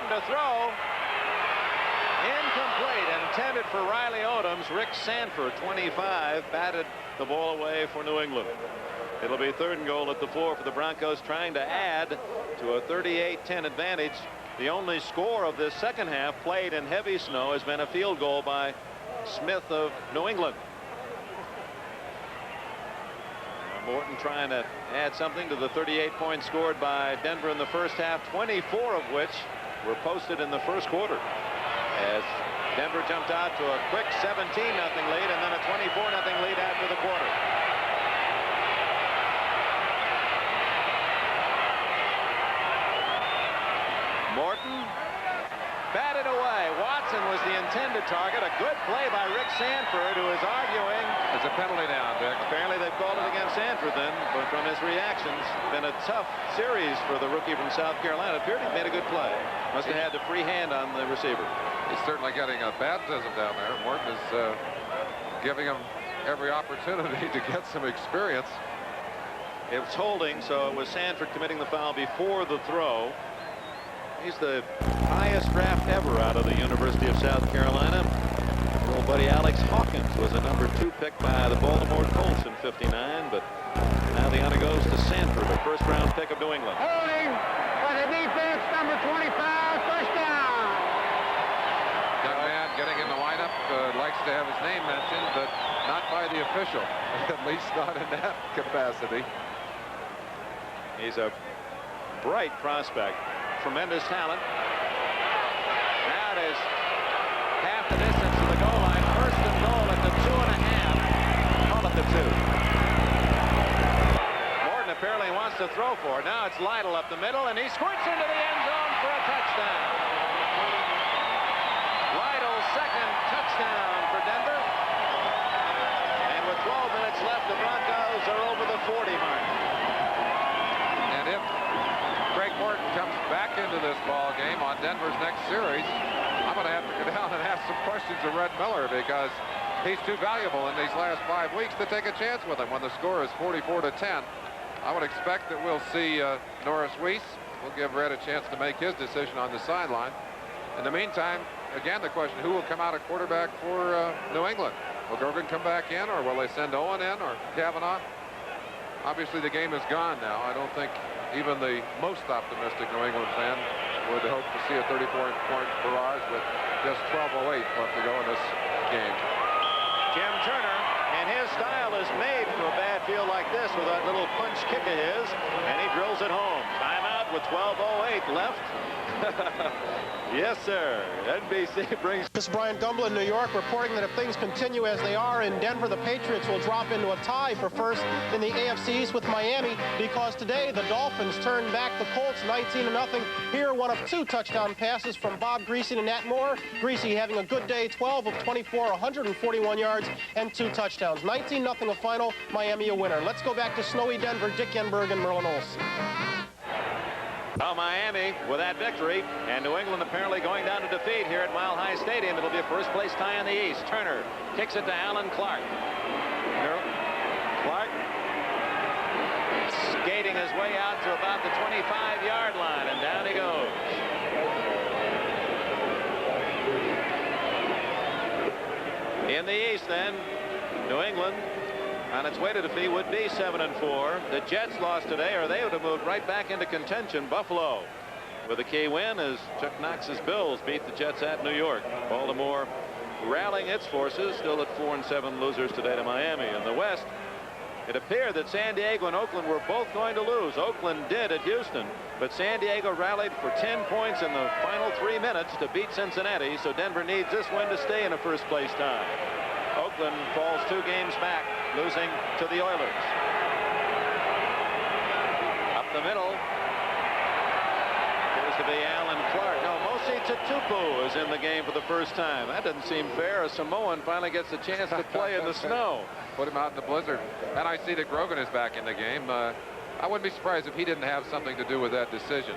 Morton to throw. Incomplete, intended for Riley Odoms. Rick Sanford, 25, batted the ball away for New England. It'll be 3rd and goal at the 4 for the Broncos, trying to add to a 38-10 advantage. The only score of this second half played in heavy snow has been a field goal by Smith of New England. Morton trying to add something to the 38 points scored by Denver in the first half, 24 of which were posted in the first quarter, as Denver jumped out to a quick 17-0 lead and then a 24-0 lead after the quarter. Morton batted away. Watson was the intended target. A good play by Rick Sanford, who is arguing. There's a penalty down, Dick. Apparently they've called it against Sanford then, but from his reactions, been a tough series for the rookie from South Carolina. It appeared he made a good play. Must have had the free hand on the receiver. He's certainly getting a baptism down there. Morton is giving him every opportunity to get some experience. It was holding, so it was Sanford committing the foul before the throw. He's the highest draft ever out of the University of South Carolina. Old buddy Alex Hawkins was a number 2 pick by the Baltimore Colts in '59, but now the honor goes to Sanford, a first-round pick of New England. Holding for the defense, number 25, first down. Young man getting in the lineup, likes to have his name mentioned, but not by the official, at least not in that capacity. He's a bright prospect. Tremendous talent. Now it is half the distance to the goal line. 1st and goal at the 2.5. Call it the 2. Morton apparently wants to throw for it. Now it's Lytle up the middle, and he squirts into the end zone for a touchdown. Lytle's 2nd touchdown for Denver. And with 12 minutes left, the Broncos are over the 40 mark. And if Craig Morton comes back into this ball game on Denver's next series, I'm going to have to go down and ask some questions of Red Miller, because he's too valuable in these last 5 weeks to take a chance with him when the score is 44-10. I would expect that we'll see Norris Weiss. We'll give Red a chance to make his decision on the sideline. In the meantime, again, the question, who will come out at quarterback for New England? Will Grogan come back in, or will they send Owen in, or Kavanaugh? Obviously, the game is gone now. I don't think even the most optimistic New England fan would hope to see a 34-point barrage with just 12:08 left to go in this game. Jim Turner, and his style is made for a bad field like this with that little punch kick of his, and he drills it home. Timeout with 12:08 left. Yes, sir. NBC brings... This is Brian Gumble in New York, reporting that if things continue as they are in Denver, the Patriots will drop into a tie for first in the AFC East with Miami, because today the Dolphins turned back the Colts 19-0. Here, one of 2 touchdown passes from Bob Greasy to Nat Moore. Greasy having a good day, 12 of 24, 141 yards, and 2 touchdowns. 19-0 a final, Miami a winner. Let's go back to snowy Denver, Dick Enberg and Merlin Olsen. Well, Miami with that victory, and New England apparently going down to defeat here at Mile High Stadium. It'll be a first-place tie in the East. Turner kicks it to Alan Clark. Clark skating his way out to about the 25-yard line, and down he goes. In the East, then, New England on its way to defeat would be 7-4. The Jets lost today, or they would have moved right back into contention. Buffalo with a key win as Chuck Knox's Bills beat the Jets at New York. Baltimore rallying its forces, still at 4-7 losers today to Miami. In the West, it appeared that San Diego and Oakland were both going to lose. Oakland did at Houston, but San Diego rallied for 10 points in the final 3 minutes to beat Cincinnati, so Denver needs this win to stay in a first-place tie. Oakland falls 2 games back, losing to the Oilers. Up the middle appears to be Alan Clark. No, Mosi Tutupu is in the game for the first time. That doesn't seem fair. A Samoan finally gets a chance to play in the snow. Put him out in the blizzard. And I see that Grogan is back in the game. I wouldn't be surprised if he didn't have something to do with that decision.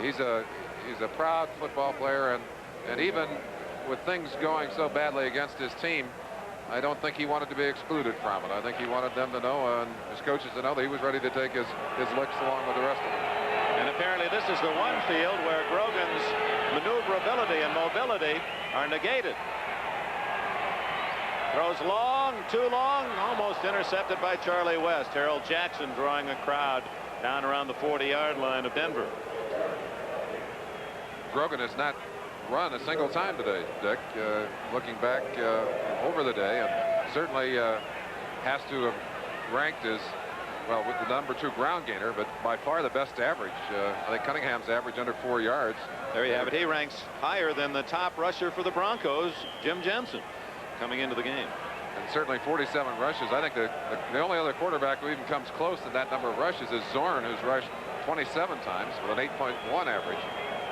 He's a proud football player, and even with things going so badly against his team, I don't think he wanted to be excluded from it. I think he wanted them to know, and his coaches to know, that he was ready to take his licks along with the rest of them. And apparently this is the one field where Grogan's agility and mobility are negated. Throws long, too long, almost intercepted by Charlie West. Harold Jackson drawing a crowd down around the 40-yard line of Denver. Grogan has not run a single time today, Dick, looking back over the day, and certainly has to have ranked as, well, with the #2 ground gainer, but by far the best average. I think Cunningham's average under 4 yards. There you have it. He ranks higher than the top rusher for the Broncos, Jim Jensen, coming into the game. And certainly 47 rushes. I think the only other quarterback who even comes close to that number of rushes is Zorn, who's rushed 27 times with an 8.1 average.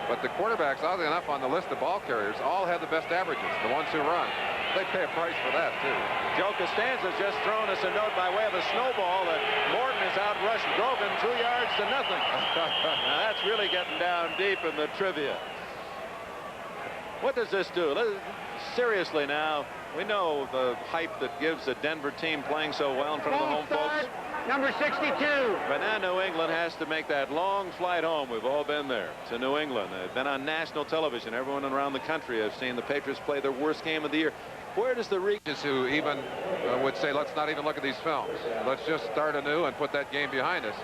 But the quarterbacks, oddly enough, on the list of ball carriers all have the best averages, the ones who run. They pay a price for that, too. Joe Costanza's just thrown us a note by way of a snowball that Morton has outrushed Grogan 2 yards to nothing. Now that's really getting down deep in the trivia. What does this do? Seriously now, we know the hype that gives a Denver team playing so well in front of the home folks. Number 62. But now New England has to make that long flight home. We've all been there to New England. They've been on national television. Everyone around the country has seen the Patriots play their worst game of the year. Where does the reaches Who even would say, let's not even look at these films. Let's just start anew and put that game behind us.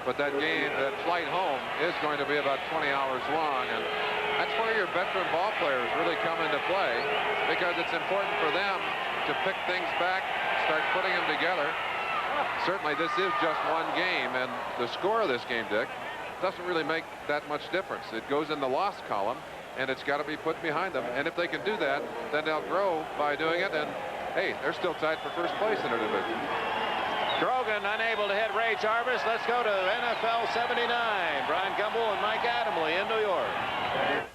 But that game, that flight home, is going to be about 20 hours long. And that's where your veteran ball players really come into play, because it's important for them to pick things back, start putting them together. Certainly this is just one game, and the score of this game, Dick, doesn't really make that much difference. It goes in the loss column, and it's got to be put behind them. And if they can do that, then they'll grow by doing it. And hey, they're still tied for first place in their division. Grogan unable to hit Ray Jarvis. Let's go to NFL 79. Brian Gumbel and Mike Adamle in New York.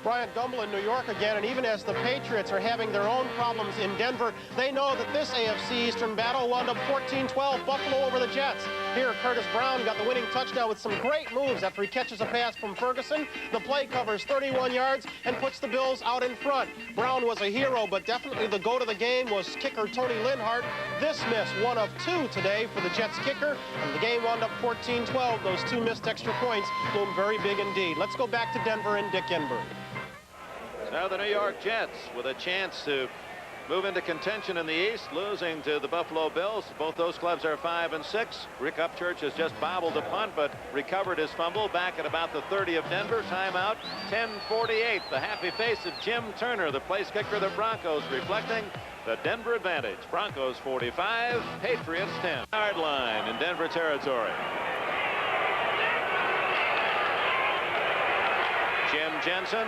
Bryant Gumbel in New York again, and even as the Patriots are having their own problems in Denver, they know that this AFC Eastern battle wound up 14-12, Buffalo over the Jets. Here, Curtis Brown got the winning touchdown with some great moves after he catches a pass from Ferguson. The play covers 31 yards and puts the Bills out in front. Brown was a hero, but definitely the goat of the game was kicker Tony Linhart. This miss, 1 of 2 today for the Jets kicker, and the game wound up 14-12. Those 2 missed extra points loom very big indeed. Let's go back to Denver and Dick Enberg. Now the New York Jets with a chance to move into contention in the East, losing to the Buffalo Bills. Both those clubs are 5-6. Rick Upchurch has just bobbled a punt, but recovered his fumble back at about the 30 of Denver. Timeout, 10:48. The happy face of Jim Turner, the place kicker of the Broncos, reflecting the Denver advantage. Broncos 45, Patriots 10. Yard line in Denver territory. Jim Jensen.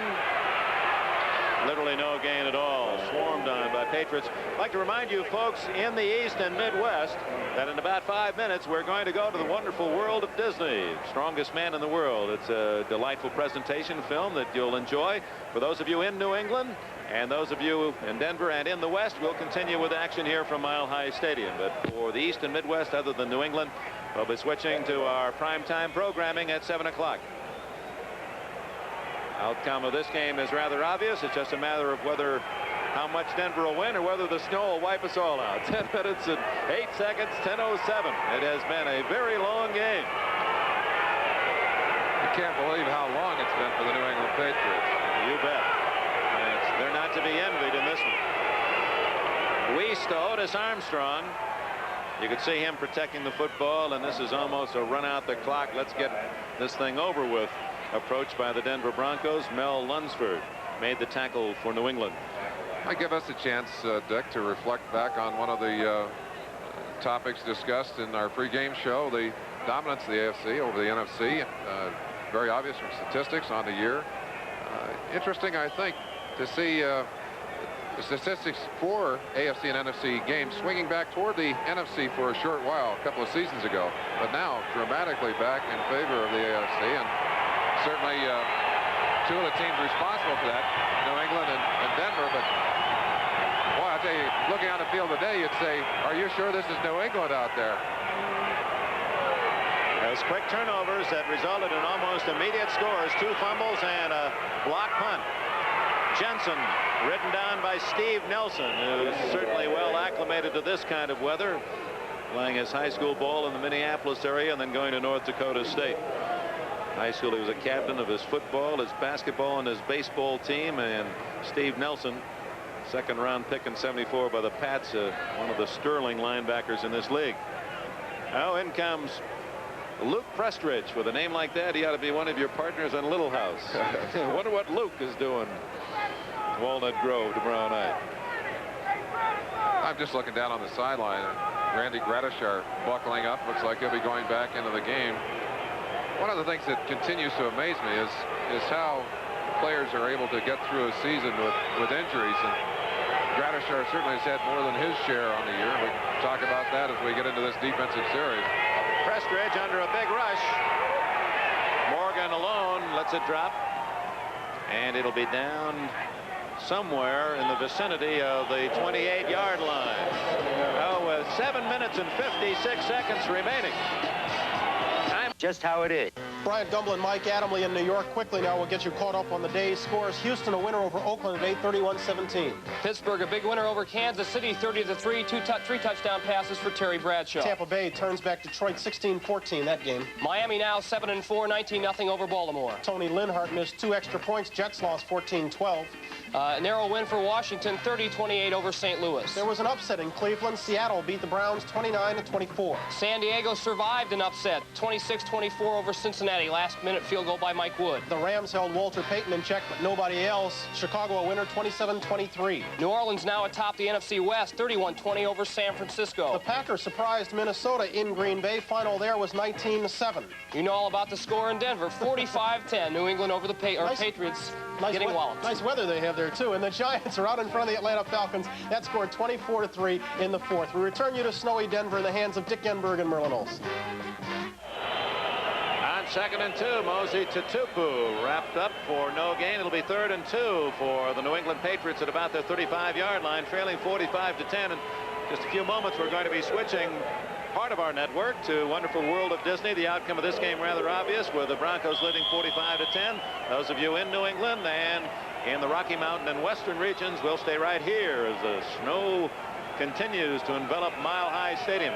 Literally no gain at all. Swarmed on by Patriots. I'd like to remind you folks in the East and Midwest that in about 5 minutes we're going to go to the wonderful world of Disney. Strongest Man in the World. It's a delightful presentation film that you'll enjoy. For those of you in New England and those of you in Denver and in the West, we'll continue with action here from Mile High Stadium. But for the East and Midwest, other than New England, we'll be switching to our primetime programming at 7 o'clock. Outcome of this game is rather obvious. It's just a matter of how much Denver will win or whether the snow will wipe us all out. 10 minutes and 8 seconds, 10:07. It has been a very long game. You can't believe how long it's been for the New England Patriots. You bet. They're not to be envied in this one. Weiss to Otis Armstrong. You could see him protecting the football, and this is almost a run out the clock. Let's get this thing over with. Approach by the Denver Broncos. Mel Lunsford made the tackle for New England. I give us a chance, Dick, to reflect back on one of the topics discussed in our pregame show, the dominance of the AFC over the NFC. Very obvious from statistics on the year. Interesting, I think, to see the statistics for AFC and NFC games swinging back toward the NFC for a short while a couple of seasons ago, but now dramatically back in favor of the AFC. And certainly 2 of the teams responsible for that, New England and Denver. But boy, I'll tell you, looking on the field today, you'd say, are you sure this is New England out there? Those quick turnovers that resulted in almost immediate scores. 2 fumbles and a block punt. Jensen ridden down by Steve Nelson, who's certainly well acclimated to this kind of weather, playing his high school ball in the Minneapolis area and then going to North Dakota State. high school, he was a captain of his football, his basketball, and his baseball team. And Steve Nelson, second-round pick in '74 by the Pats, one of the sterling linebackers in this league. Now in comes Luke Prestridge. With a name like that, he ought to be one of your partners on Little House. I wonder what Luke is doing Walnut Grove tomorrow night. I'm just looking down on the sideline. Randy Gradishar buckling up. Looks like he'll be going back into the game. One of the things that continues to amaze me is how players are able to get through a season with injuries. And Gradishar certainly has had more than his share on the year. We can talk about that as we get into this defensive series. Prestridge under a big rush. Morgan alone lets it drop. And it'll be down somewhere in the vicinity of the 28-yard line. Oh, with 7 minutes and 56 seconds remaining. Just how it is. Brian Dumble and Mike Adamley in New York. Quickly now, we'll get you caught up on the day's scores. Houston a winner over Oakland at 8-31-17. Pittsburgh a big winner over Kansas City 30-3. Three touchdown passes for Terry Bradshaw. Tampa Bay turns back Detroit 16-14 that game. Miami now 7-4, 19-0 over Baltimore. Tony Linhart missed 2 extra points. Jets lost 14-12. Narrow win for Washington 30-28 over St. Louis. There was an upset in Cleveland. Seattle beat the Browns 29-24. San Diego survived an upset 26-24 over Cincinnati. Last-minute field goal by Mike Wood. The Rams held Walter Payton in check, but nobody else. Chicago a winner 27-23. New Orleans now atop the NFC West 31-20 over San Francisco. The Packers surprised Minnesota in Green Bay. Final there was 19-7. You know all about the score in Denver 45-10. New England over the Patriots getting walloped. Nice weather they have there too. And the Giants are out in front of the Atlanta Falcons. That scored 24-3 in the fourth. We return you to snowy Denver in the hands of Dick Enberg and Merlin Olsen. On 2nd and 2, Mosey Tutupu wrapped up for no gain. It'll be 3rd and 2 for the New England Patriots at about their 35-yard line, trailing 45-10. In just a few moments, we're going to be switching part of our network to Wonderful World of Disney. The outcome of this game rather obvious, with the Broncos leading 45-10. Those of you in New England and in the Rocky Mountain and Western regions will stay right here as the snow continues to envelop Mile High Stadium.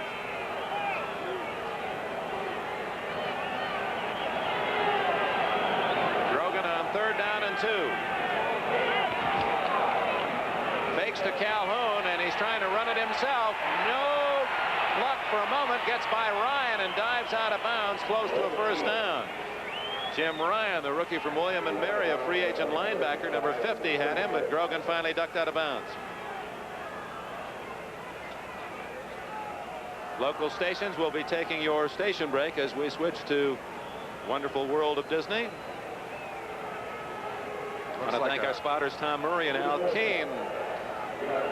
Grogan on 3rd down and 2. Fakes to Calhoun, and he's trying to run it himself. No luck for a moment. Gets by Ryan and dives out of bounds close to a first down. Jim Ryan, the rookie from William and Mary, a free agent linebacker, number 50, had him, but Grogan finally ducked out of bounds. Local stations will be taking your station break as we switch to Wonderful World of Disney. I want to thank our spotters Tom Murray and Al Kane,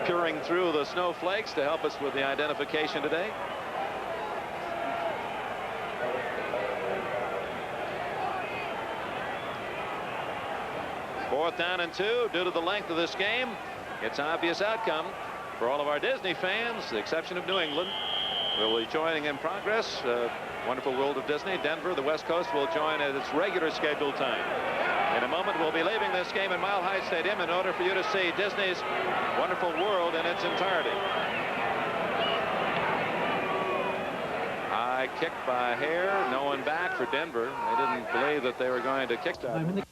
peering through the snowflakes to help us with the identification today. Fourth down and 2. Due to the length of this game, it's obvious outcome for all of our Disney fans, the exception of New England. We'll be joining in progress. Wonderful World of Disney. Denver, the West Coast, will join at its regular scheduled time. In a moment, we'll be leaving this game in Mile High Stadium in order for you to see Disney's Wonderful World in its entirety. High kick by Hare. No one back for Denver. They didn't believe that they were going to kick that.